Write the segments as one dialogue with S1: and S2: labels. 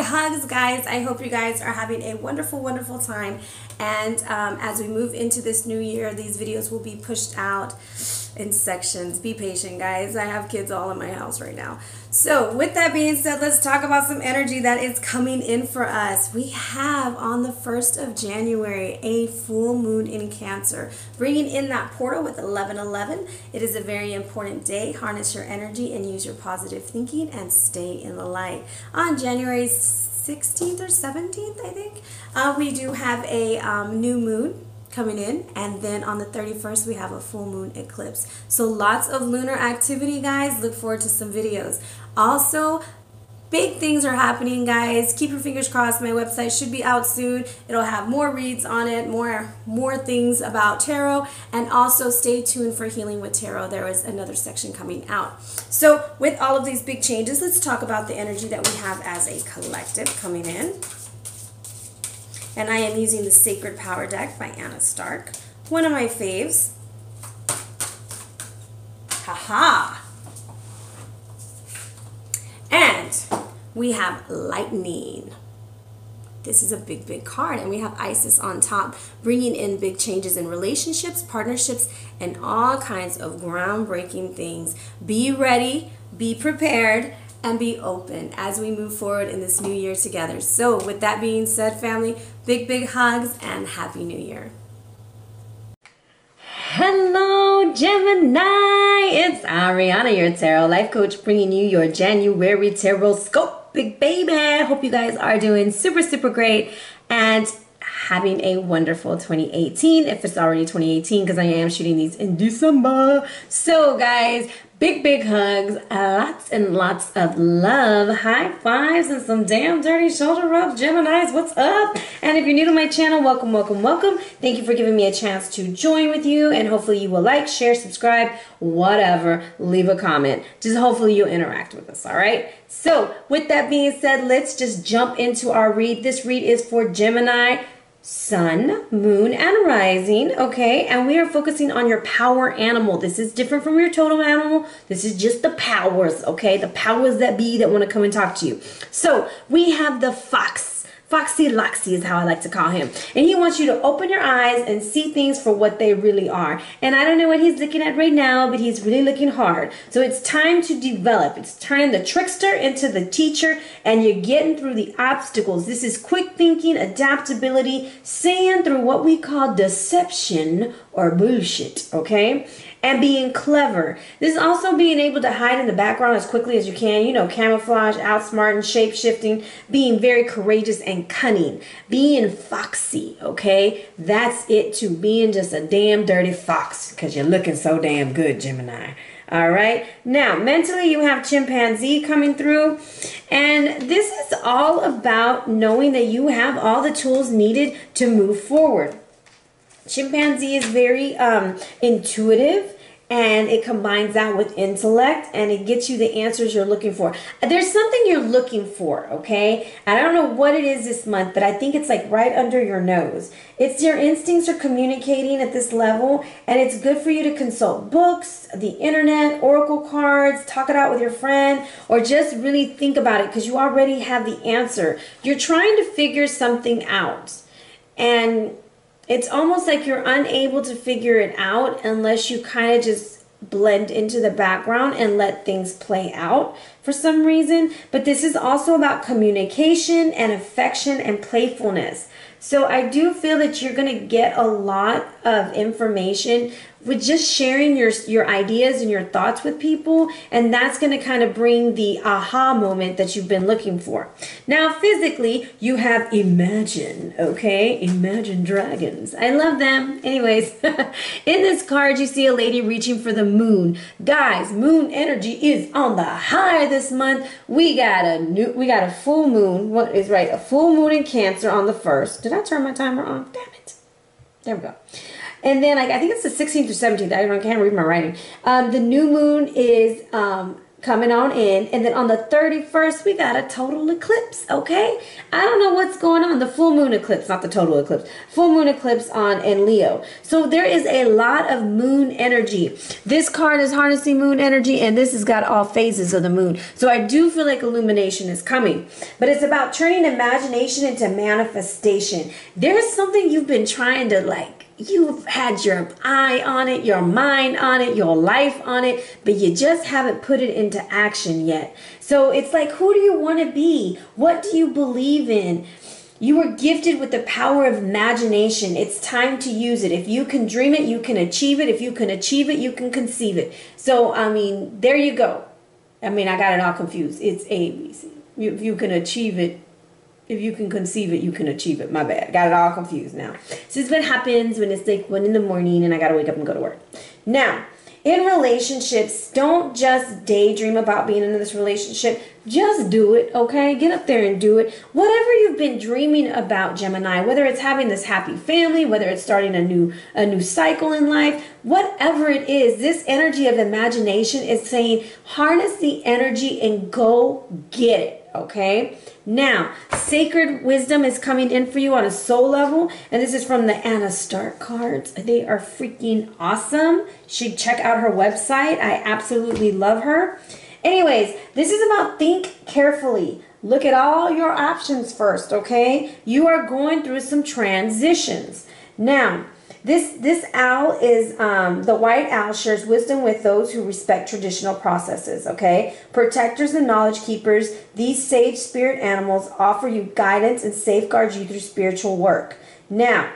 S1: hugs, guys. I hope you guys are having a wonderful, wonderful time. And as we move into this new year, these videos will be pushed out in sections. Be patient, guys. I have kids all in my house right now. So with that being said, let's talk about some energy that is coming in for us. We have on the 1st of January a full moon in Cancer, bringing in that portal with 1111. It is a very important day. Harness your energy and use your positive thinking and stay in the light. On January 16th or 17th, I think, we do have a new moon coming in, and then on the 31st we have a full moon eclipse. So lots of lunar activity, guys. Look forward to some videos. Also, big things are happening, guys. Keep your fingers crossed. My website should be out soon. It'll have more reads on it, more things about tarot, and also stay tuned for Healing with Tarot. There is another section coming out. So with all of these big changes, let's talk about the energy that we have as a collective coming in. And I am using the Sacred Power deck by Anna Stark, one of my faves. Haha! And we have Lightning. This is a big, big card. And we have Isis on top, bringing in big changes in relationships, partnerships, and all kinds of groundbreaking things. Be ready, be prepared, and be open as we move forward in this new year together. So with that being said, family, big, big hugs and Happy New Year.
S2: Hello, Gemini. It's Ariana, your tarot life coach, bringing you your January tarot scope, big baby. I hope you guys are doing super, super great and having a wonderful 2018, if it's already 2018, because I am shooting these in December. So guys, big, big hugs, lots and lots of love, high fives, and some damn dirty shoulder rubs. Geminis, what's up? And if you're new to my channel, welcome, welcome, welcome. Thank you for giving me a chance to join with you, and hopefully you will like, share, subscribe, whatever, leave a comment. Just hopefully you'll interact with us, all right? So with that being said, let's just jump into our read. This read is for Gemini, Sun, Moon, and Rising, okay? And we are focusing on your power animal. This is different from your totem animal. This is just the powers, okay? The powers that be that want to come and talk to you. So we have the fox. Foxy Loxy is how I like to call him. And he wants you to open your eyes and see things for what they really are. And I don't know what he's looking at right now, but he's really looking hard. So it's time to develop. It's turning the trickster into the teacher, and you're getting through the obstacles. This is quick thinking, adaptability, seeing through what we call deception or bullshit, okay? And being clever. This is also being able to hide in the background as quickly as you can. You know, camouflage, outsmarting, shape-shifting, being very courageous and cunning. Being foxy, okay? That's it too. Being just a damn dirty fox because you're looking so damn good, Gemini. All right. Now, mentally, you have Chimpanzee coming through. And this is all about knowing that you have all the tools needed to move forward. Chimpanzee is very intuitive, and it combines that with intellect, and it gets you the answers you're looking for. There's something you're looking for, okay? I don't know what it is this month, but I think it's like right under your nose. It's your instincts are communicating at this level, and it's good for you to consult books, the internet, oracle cards, talk it out with your friend, or just really think about it because you already have the answer. You're trying to figure something out, and it's almost like you're unable to figure it out unless you kind of just blend into the background and let things play out for some reason. But this is also about communication and affection and playfulness. So I do feel that you're going to get a lot of information with just sharing your ideas and your thoughts with people, and that's going to kind of bring the aha moment that you've been looking for. Now, physically, you have Imagine, okay? Imagine Dragons. I love them. Anyways, in this card, you see a lady reaching for the moon. Guys, moon energy is on the high this month. We got a full moon. What is right? A full moon in Cancer on the 1st. Did I turn my timer on? Damn it. There we go. And then I think it's the 16th or 17th. I can't read my writing. The new moon is coming on in. And then on the 31st, we got a total eclipse, okay? I don't know what's going on. The full moon eclipse, not the total eclipse. Full moon eclipse on in Leo. So there is a lot of moon energy. This card is harnessing moon energy, and this has got all phases of the moon. So I do feel like illumination is coming. But it's about turning imagination into manifestation. There's something you've been trying to you've had your eye on it, your mind on it, your life on it, but you just haven't put it into action yet. So it's like, who do you want to be? What do you believe in? You were gifted with the power of imagination. It's time to use it. If you can dream it, you can achieve it. If you can achieve it, you can conceive it. So, I mean, there you go. I mean, I got it all confused. It's A, B, C. If you can achieve it, if you can conceive it, you can achieve it. My bad. Got it all confused now. So this is what happens when it's like 1 in the morning and I got to wake up and go to work. Now, in relationships, don't just daydream about being in this relationship. Just do it, okay? Get up there and do it. Whatever you've been dreaming about, Gemini, whether it's having this happy family, whether it's starting a new cycle in life, whatever it is, this energy of imagination is saying harness the energy and go get it, okay? Now, sacred wisdom is coming in for you on a soul level, and this is from the Anna Stark cards. They are freaking awesome. You should check out her website. I absolutely love her. Anyways, this is about think carefully. Look at all your options first, okay? You are going through some transitions. Now, this owl is, the white owl shares wisdom with those who respect traditional processes, okay? Protectors and knowledge keepers, these sage spirit animals offer you guidance and safeguard you through spiritual work. Now,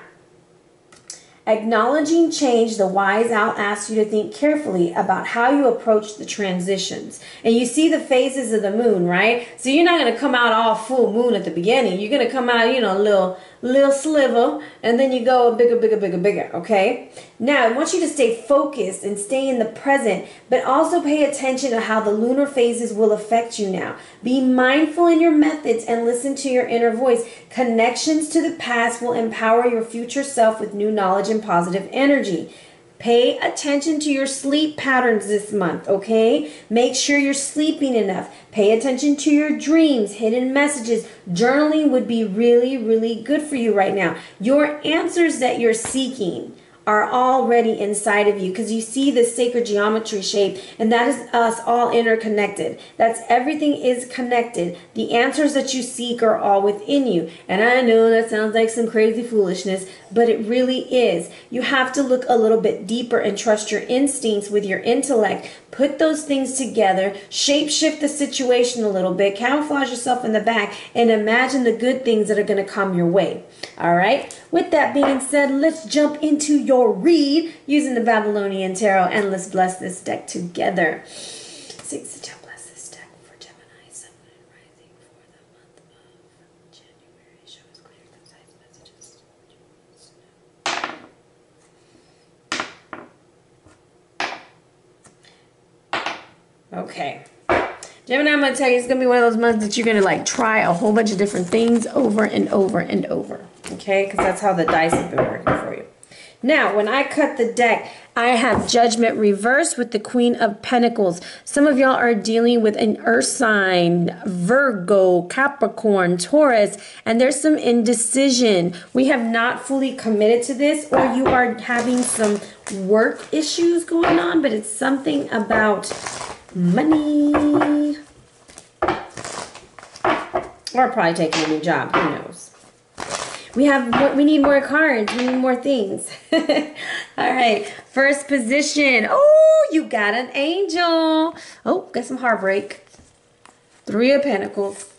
S2: acknowledging change, the wise owl asks you to think carefully about how you approach the transitions. And you see the phases of the moon, right? So you're not going to come out all full moon at the beginning. You're going to come out, you know, a little sliver, and then you go bigger, okay? Now, I want you to stay focused and stay in the present, but also pay attention to how the lunar phases will affect you now. Be mindful in your methods and listen to your inner voice. Connections to the past will empower your future self with new knowledge and positive energy. Pay attention to your sleep patterns this month, okay? Make sure you're sleeping enough. Pay attention to your dreams, hidden messages. Journaling would be really, really good for you right now. Your answers that you're seeking are already inside of you because you see the sacred geometry shape, and that is us all interconnected. That's everything is connected. The answers that you seek are all within you. And I know that sounds like some crazy foolishness, but it really is. You have to look a little bit deeper and trust your instincts with your intellect. Put those things together, shape shift the situation a little bit, camouflage yourself in the back, and imagine the good things that are going to come your way. All right? With that being said, let's jump into your read using the Babylonian Tarot, and let's bless this deck together. Six to bless this deck for Gemini, Sun, and Rising for the month of January. Show us clear, concise messages. Okay. Gemini, I'm going to tell you, it's going to be one of those months that you're going to like try a whole bunch of different things over and over and over. Okay? Because that's how the dice have been working for you. Now, when I cut the deck, I have Judgment reversed with the Queen of Pentacles. Some of y'all are dealing with an earth sign, Virgo, Capricorn, Taurus, and there's some indecision. We have not fully committed to this, or you are having some work issues going on, but it's something about money. Or probably taking a new job, who knows. We need more cards. We need more things. All right. First position. Oh, you got an angel. Oh, got some heartbreak. Three of Pentacles.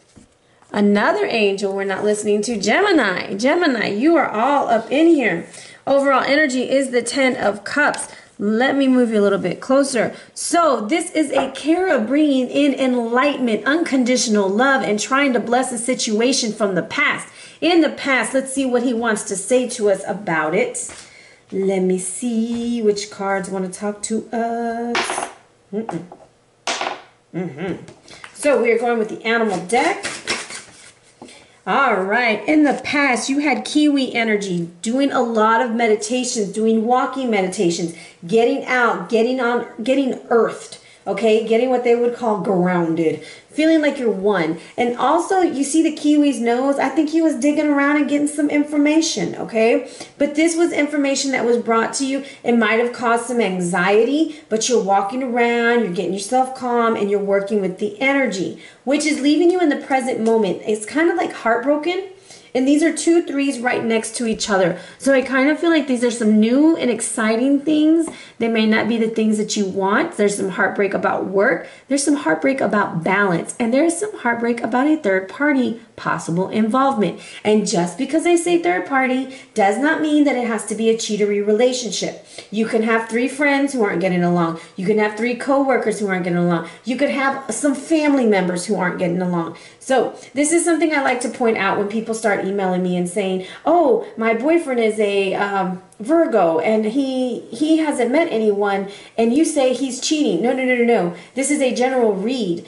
S2: Another angel we're not listening to. Gemini. Gemini, you are all up in here. Overall energy is the 10 of Cups. Let me move you a little bit closer. So this is a Kara bringing in enlightenment, unconditional love, and trying to bless a situation from the past. In the past, let's see what he wants to say to us about it. Let me see which cards want to talk to us. So we are going with the animal deck. All right. In the past, you had Kiwi energy, doing a lot of meditations, doing walking meditations, getting out, getting earthed. okay? Getting what they would call grounded, feeling like you're one. And also, you see the Kiwi's nose? I think he was digging around and getting some information, okay? But this was information that was brought to you. It might have caused some anxiety, but you're walking around, you're getting yourself calm, and you're working with the energy, which is leaving you in the present moment. It's kind of like heartbroken. And these are 2 3s right next to each other. So I kind of feel like these are some new and exciting things. They may not be the things that you want. There's some heartbreak about work. There's some heartbreak about balance. And there's some heartbreak about a third party possible involvement. And just because I say third party does not mean that it has to be a cheatery relationship. You can have 3 friends who aren't getting along. You can have 3 co-workers who aren't getting along. You could have some family members who aren't getting along. So this is something I like to point out when people start emailing me and saying, oh, my boyfriend is a Virgo and he hasn't met anyone, and you say he's cheating. No, no, no, no, no. This is a general read.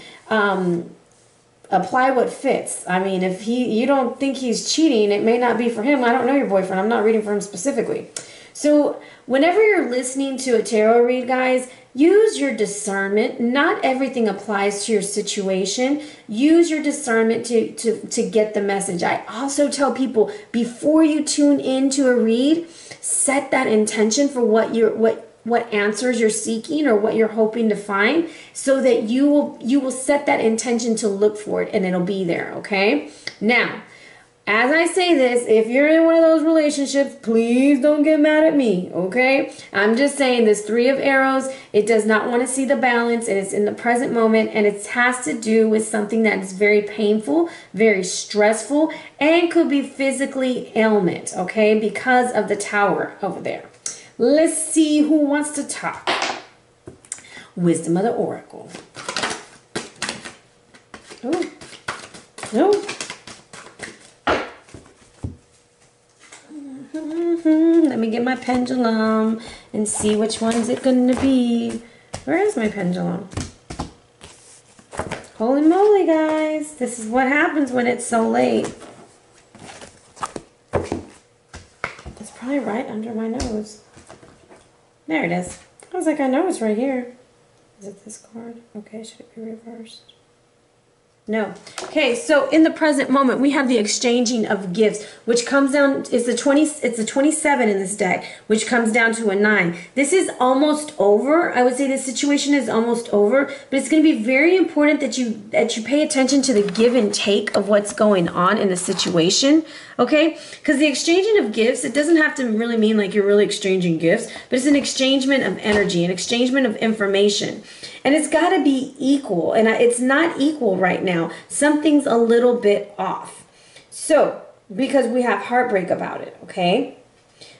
S2: Apply what fits. I mean, if you don't think he's cheating, it may not be for him. I don't know your boyfriend. I'm not reading for him specifically. So whenever you're listening to a tarot read, guys, use your discernment. Not everything applies to your situation. Use your discernment to get the message. I also tell people, before you tune into a read, set that intention for what answers you're seeking or what you're hoping to find, so that you will set that intention to look for it and it'll be there, okay? Now, as I say this, if you're in one of those relationships, please don't get mad at me, okay? I'm just saying this 3 of arrows, it does not want to see the balance, and it's in the present moment, and it has to do with something that is very painful, very stressful, and could be physically ailment, okay? Because of the Tower over there. Let's see who wants to talk. Wisdom of the Oracle. Oh, no. Let me get my pendulum and see which one is it going to be. Where is my pendulum? Holy moly, guys. This is what happens when it's so late. It's probably right under my nose. There it is. I was like, I know it's right here. Is it this card? Okay, should it be reversed? No. Okay, so in the present moment, we have the exchanging of gifts, which comes down, it's a 27 in this deck, which comes down to a 9. This is almost over. I would say this situation is almost over, but it's going to be very important that you pay attention to the give and take of what's going on in the situation, okay? Because the exchanging of gifts, it doesn't have to really mean like you're really exchanging gifts, but it's an exchangement of energy, an exchangement of information. And it's got to be equal, and it's not equal right now. Something's a little bit off. So, because we have heartbreak about it, okay?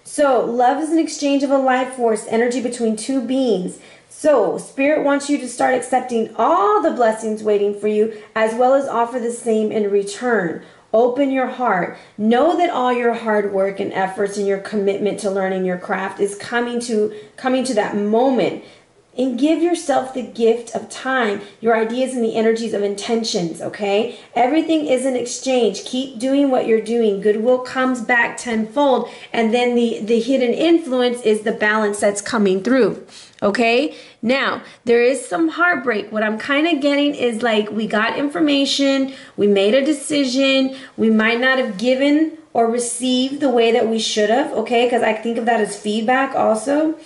S2: So, love is an exchange of a life force, energy between 2 beings. So, Spirit wants you to start accepting all the blessings waiting for you, as well as offer the same in return. Open your heart. Know that all your hard work and efforts and your commitment to learning your craft is coming to that moment. And give yourself the gift of time, your ideas and the energies of intentions, okay? Everything is an exchange. Keep doing what you're doing. Goodwill comes back tenfold. And then the hidden influence is the balance that's coming through, okay? Now, there is some heartbreak. What I'm kind of getting is like we got information, we made a decision, we might not have given or received the way that we should have, okay? Because I think of that as feedback also.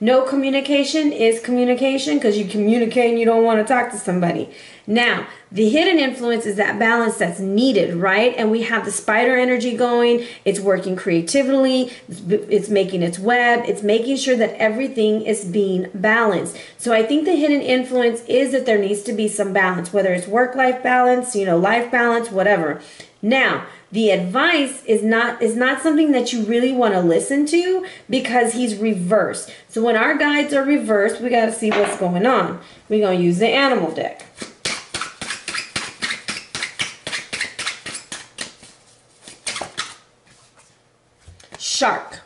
S2: No communication is communication, because you communicate and you don't want to talk to somebody. Now, the hidden influence is that balance that's needed, right? And we have the spider energy going. It's working creatively. It's making its web. It's making sure that everything is being balanced. So I think the hidden influence is that there needs to be some balance, whether it's work-life balance, life balance, whatever. Now, the advice is not something that you really want to listen to, because he's reversed. So when our guides are reversed, we got to see what's going on. We're going to use the animal deck. Shark.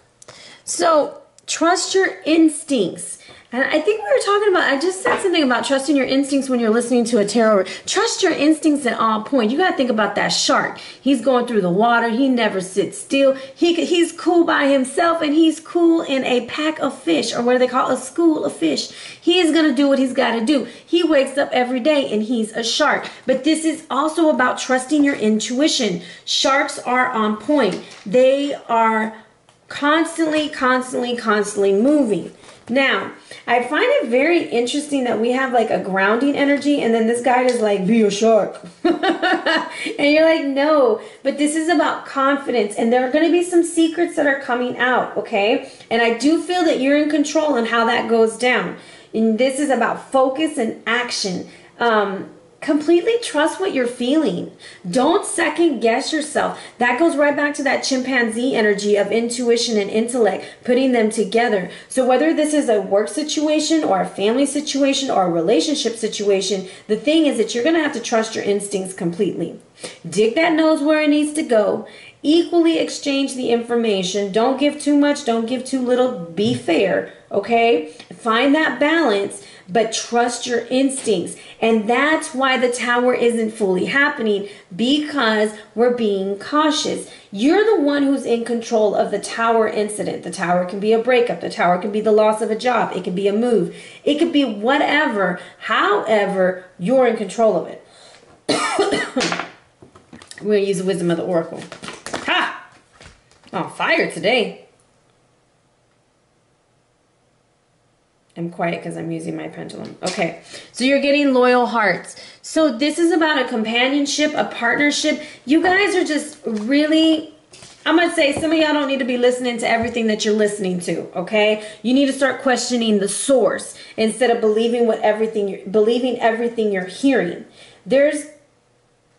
S2: So trust your instincts. And I think we were talking about, I just said something about trusting your instincts when you're listening to a tarot. Trust your instincts at all points. You got to think about that shark. He's going through the water. He never sits still. He's cool by himself, and he's cool in a pack of fish, or what do they call it? A school of fish. He is going to do what he's got to do. He wakes up every day and he's a shark. But this is also about trusting your intuition. Sharks are on point. They are constantly moving. Now, I find it very interesting that we have like a grounding energy, and then this guy is like, be a shark. And you're like, no, but this is about confidence, and there are going to be some secrets that are coming out, okay? And I do feel that you're in control on how that goes down. And this is about focus and action. Completely trust what you're feeling. Don't second guess yourself. That goes right back to that chimpanzee energy of intuition and intellect, putting them together. So whether this is a work situation or a family situation or a relationship situation, the thing is that you're going to have to trust your instincts completely. Dig that nose where it needs to go. Equally exchange the information. Don't give too much. Don't give too little. Be fair, okay? Find that balance, but trust your instincts. And that's why the tower isn't fully happening, because we're being cautious. You're the one who's in control of the tower incident. The tower can be a breakup. The tower can be the loss of a job. It can be a move. It could be whatever. However, you're in control of it. We're going to use the wisdom of the oracle. Ha! On fire today. I'm quiet because I'm using my pendulum. Okay, so you're getting loyal hearts. So this is about a companionship, a partnership. You guys are just really, I'm going to say some of y'all don't need to be listening to everything that you're listening to, okay? You need to start questioning the source instead of believing everything you're hearing. There's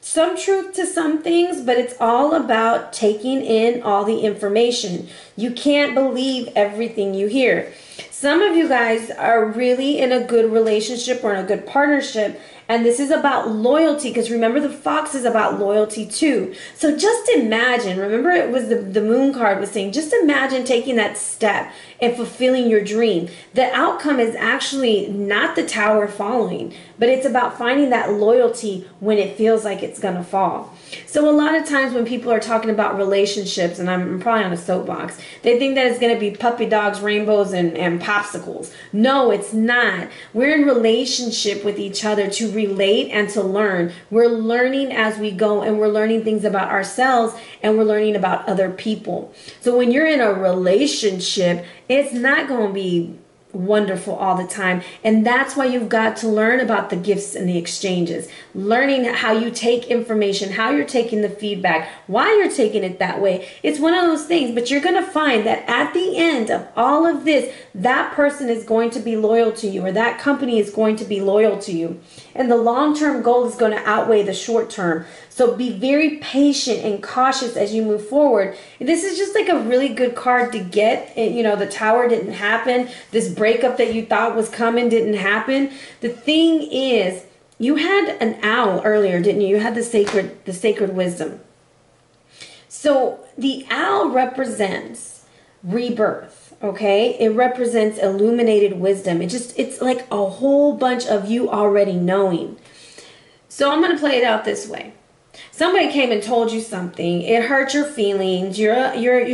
S2: some truth to some things, but it's all about taking in all the information. You can't believe everything you hear. Some of you guys are really in a good relationship or in a good partnership, and this is about loyalty, because remember, the fox is about loyalty too. So just imagine, remember it was the moon card was saying, just imagine taking that step and fulfilling your dream. The outcome is actually not the tower falling, but it's about finding that loyalty when it feels like it's gonna fall. So a lot of times when people are talking about relationships, and I'm probably on a soapbox, they think that it's going to be puppy dogs, rainbows, and popsicles. No, it's not. We're in relationship with each other to relate and to learn. We're learning as we go, and we're learning things about ourselves, and we're learning about other people. So when you're in a relationship, it's not going to be wonderful all the time, and that's why you've got to learn about the gifts and the exchanges, learning how you take information, how you're taking the feedback, why you're taking it that way. It's one of those things, but you're going to find that at the end of all of this, that person is going to be loyal to you, or that company is going to be loyal to you, and the long-term goal is going to outweigh the short-term. So be very patient and cautious as you move forward. This is just like a really good card to get. You know, the tower didn't happen. This breakup that you thought was coming didn't happen. The thing is, you had an owl earlier, didn't you? You had the sacred wisdom. So the owl represents rebirth, okay? It represents illuminated wisdom. It's like a whole bunch of you already knowing. So I'm going to play it out this way. Somebody came and told you something. It hurt your feelings. You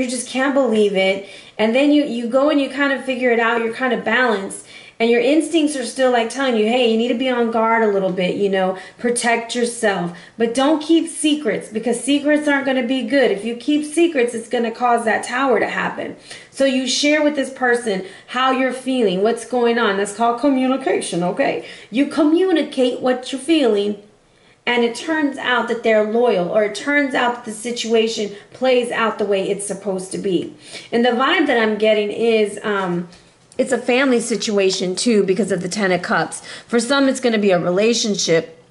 S2: just can't believe it. And then you go and you kind of figure it out. You're kind of balanced. And your instincts are still like telling you, hey, you need to be on guard a little bit, you know, protect yourself. But don't keep secrets, because secrets aren't going to be good. If you keep secrets, it's going to cause that tower to happen. So you share with this person how you're feeling, what's going on. That's called communication, okay? You communicate what you're feeling, and it turns out that they're loyal, or it turns out that the situation plays out the way it's supposed to be. And the vibe that I'm getting is it's a family situation too, because of the Ten of Cups. For some, it's going to be a relationship.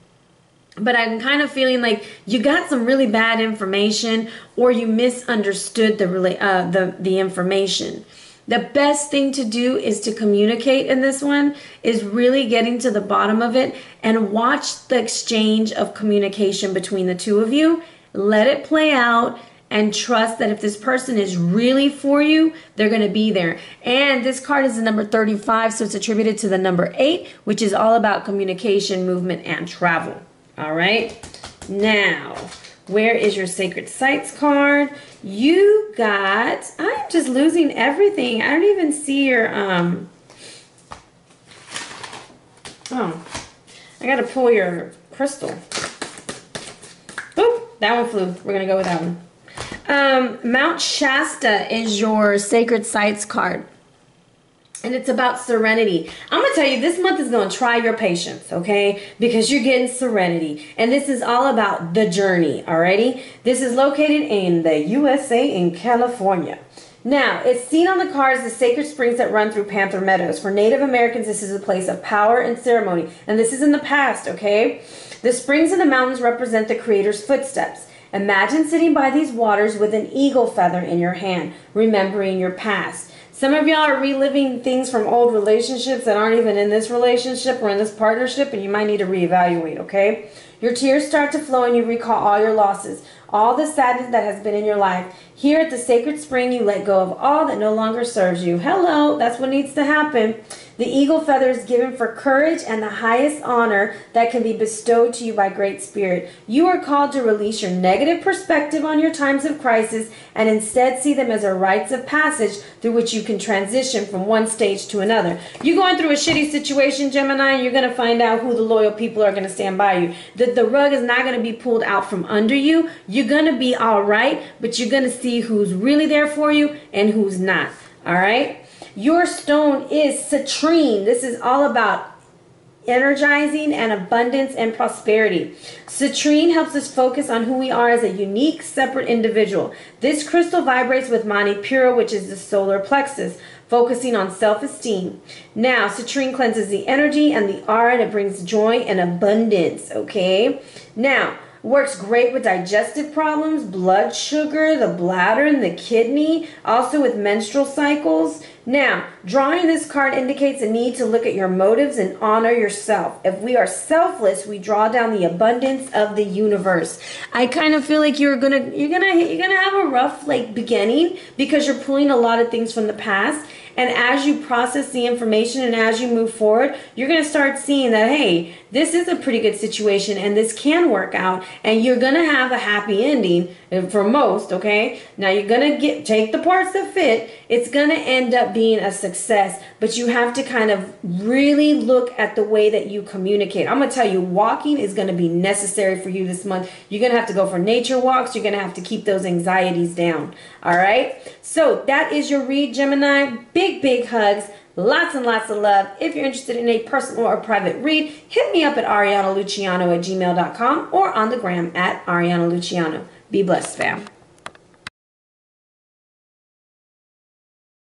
S2: But I'm kind of feeling like you got some really bad information, or you misunderstood the information. The best thing to do is to communicate in this one, is really getting to the bottom of it and watch the exchange of communication between the two of you. Let it play out and trust that if this person is really for you, they're going to be there. And this card is the number 35, so it's attributed to the number 8, which is all about communication, movement, and travel. All right. Now, where is your Sacred Sites card? You got, I'm just losing everything. I don't even see your, oh, I got to pull your crystal. Boop, that one flew. We're going to go with that one. Mount Shasta is your Sacred Sites card. And it's about serenity. I'm going to tell you, this month is going to try your patience, okay? Because you're getting serenity. And this is all about the journey, alrighty? This is located in the USA in California. Now, it's seen on the cards the sacred springs that run through Panther Meadows. For Native Americans, this is a place of power and ceremony. And this is in the past, okay? The springs in the mountains represent the Creator's footsteps. Imagine sitting by these waters with an eagle feather in your hand, remembering your past. Some of y'all are reliving things from old relationships that aren't even in this relationship or in this partnership, and you might need to reevaluate, okay? Your tears start to flow and you recall all your losses, all the sadness that has been in your life. Here at the sacred spring, you let go of all that no longer serves you. Hello, that's what needs to happen. The eagle feather is given for courage and the highest honor that can be bestowed to you by Great Spirit. You are called to release your negative perspective on your times of crisis and instead see them as a rites of passage through which you can transition from one stage to another. You're going through a shitty situation, Gemini, and you're going to find out who the loyal people are going to stand by you. The rug is not going to be pulled out from under you. You're going to be all right, but you're going to see who's really there for you and who's not. All right? Your stone is citrine. This is all about energizing and abundance and prosperity. Citrine helps us focus on who we are as a unique, separate individual. This crystal vibrates with Manipura, which is the solar plexus, focusing on self-esteem. Now, citrine cleanses the energy and the aura, and it brings joy and abundance, okay? Now, works great with digestive problems, blood sugar, the bladder, and the kidney, also with menstrual cycles. Now, drawing this card indicates a need to look at your motives and honor yourself. If we are selfless, we draw down the abundance of the universe. I kind of feel like you're gonna have a rough beginning because you're pulling a lot of things from the past. And as you process the information and as you move forward, you're going to start seeing that, hey, this is a pretty good situation and this can work out and you're going to have a happy ending for most, okay? Now you're going to take the parts that fit. It's going to end up being a success, but you have to kind of really look at the way that you communicate. I'm going to tell you, walking is going to be necessary for you this month. You're going to have to go for nature walks. You're going to have to keep those anxieties down, all right? So that is your read, Gemini. Big hugs, lots and lots of love. If you're interested in a personal or private read, hit me up at arianaluciano@gmail.com or on the gram at Ariana Luciano. Be blessed, fam.